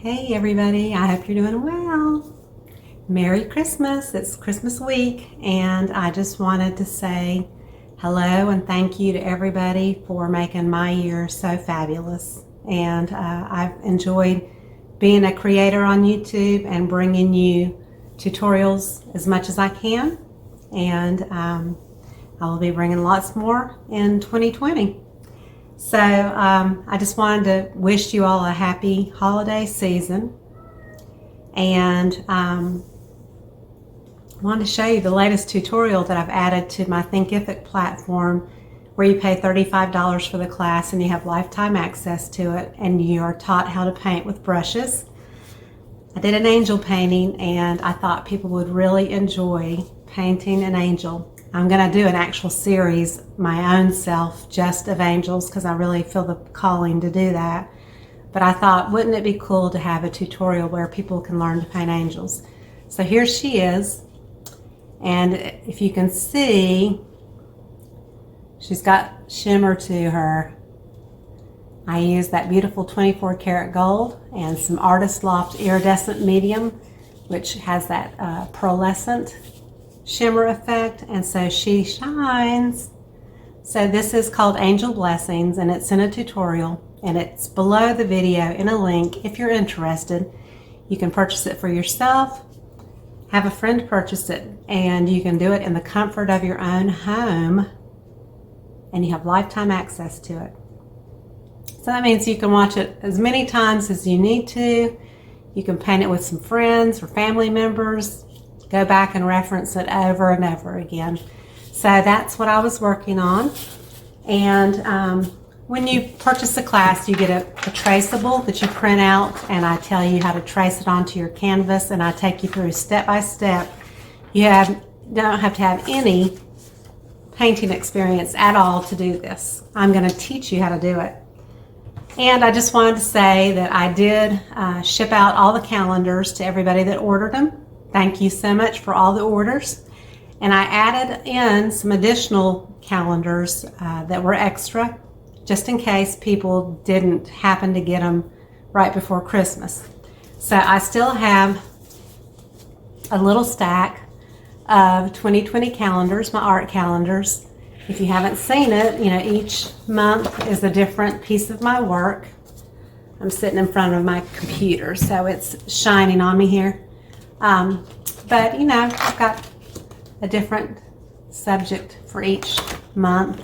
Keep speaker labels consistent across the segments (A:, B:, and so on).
A: Hey everybody, I hope you're doing well. Merry Christmas. It's Christmas week and I just wanted to say hello and thank you to everybody for making my year so fabulous. And I've enjoyed being a creator on YouTube and bringing you tutorials as much as I can. And I will be bringing lots more in 2020. So I just wanted to wish you all a happy holiday season, and wanted to show you the latest tutorial that I've added to my Thinkific platform, where you pay $35 for the class and you have lifetime access to it, and you are taught how to paint with brushes. I did an angel painting and I thought people would really enjoy painting an angel. I'm going to do an actual series, my own self, just of angels, because I really feel the calling to do that. But I thought, wouldn't it be cool to have a tutorial where people can learn to paint angels? So here she is. And if you can see, she's got shimmer to her. I used that beautiful 24 karat gold and some Artist Loft iridescent medium, which has that pearlescent shimmer effect, and so she shines. So this is called Angel Blessings, and it's in a tutorial, and it's below the video in a link. If you're interested, you can purchase it for yourself, have a friend purchase it, and you can do it in the comfort of your own home, and you have lifetime access to it. So that means you can watch it as many times as you need to. You can paint it with some friends or family members, go back and reference it over and over again. So that's what I was working on. And when you purchase the class, you get a traceable that you print out, and I tell you how to trace it onto your canvas, and I take you through step by step. You don't have to have any painting experience at all to do this. I'm going to teach you how to do it. And I just wanted to say that I did ship out all the calendars to everybody that ordered them. Thank you so much for all the orders. And I added in some additional calendars that were extra, just in case people didn't happen to get them right before Christmas. So I still have a little stack of 2020 calendars, my art calendars. If you haven't seen it, you know, each month is a different piece of my work. I'm sitting in front of my computer, so it's shining on me here. But you know, I've got a different subject for each month,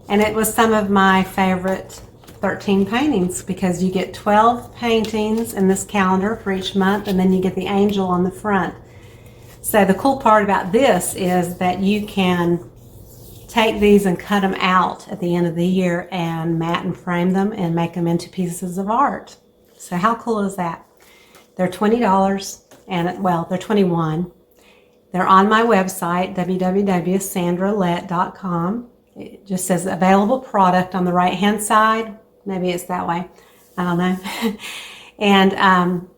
A: and it was some of my favorite 13 paintings, because you get 12 paintings in this calendar for each month, and then you get the angel on the front. So the cool part about this is that you can take these and cut them out at the end of the year and mat and frame them and make them into pieces of art. So how cool is that? They're $20. And well, they're $21. They're on my website, www.sandralett.com. It just says available product on the right hand side. Maybe it's that way, I don't know. And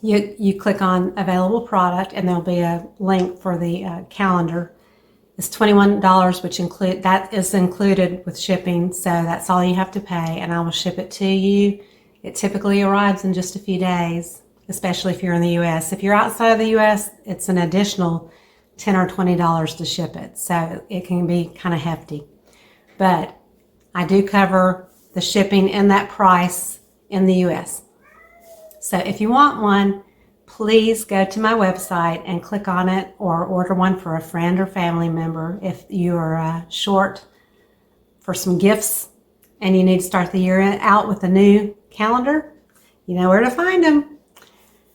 A: you click on available product, and there'll be a link for the calendar. It's $21, which that is included with shipping, so that's all you have to pay, and I will ship it to you. It typically arrives in just a few days, especially if you're in the U.S. If you're outside of the U.S., it's an additional $10 or $20 to ship it, so it can be kind of hefty. But I do cover the shipping in that price in the U.S. So if you want one, please go to my website and click on it, or order one for a friend or family member. If you are short for some gifts and you need to start the year out with a new calendar, you know where to find them.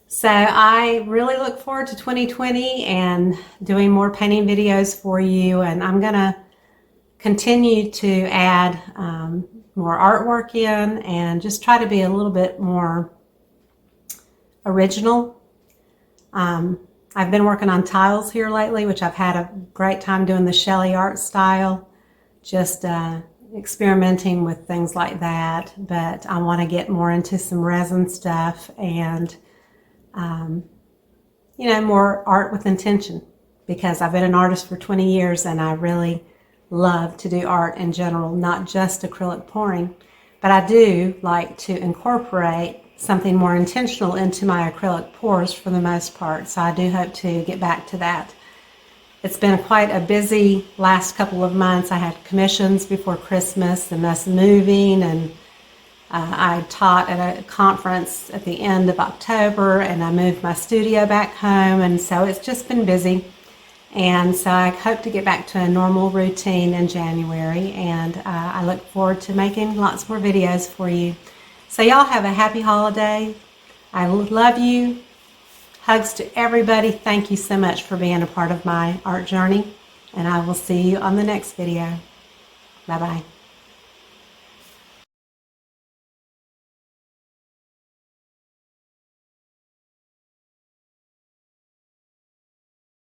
A: So I really look forward to 2020 and doing more painting videos for you, and I'm going to continue to add more artwork in and just try to be a little bit more original. I've been working on tiles here lately, which I've had a great time doing the Shelley art style, just experimenting with things like that. But I want to get more into some resin stuff and you know, more art with intention, because I've been an artist for 20 years and I really love to do art in general, not just acrylic pouring. But I do like to incorporate something more intentional into my acrylic pours for the most part. So I do hope to get back to that. It's been quite a busy last couple of months. I had commissions before Christmas and us moving, and I taught at a conference at the end of October, and I moved my studio back home, and so it's just been busy. And so I hope to get back to a normal routine in January, and I look forward to making lots more videos for you. So y'all have a happy holiday. I love you. Hugs to everybody. Thank you so much for being a part of my art journey, and I will see you on the next video. Bye-bye.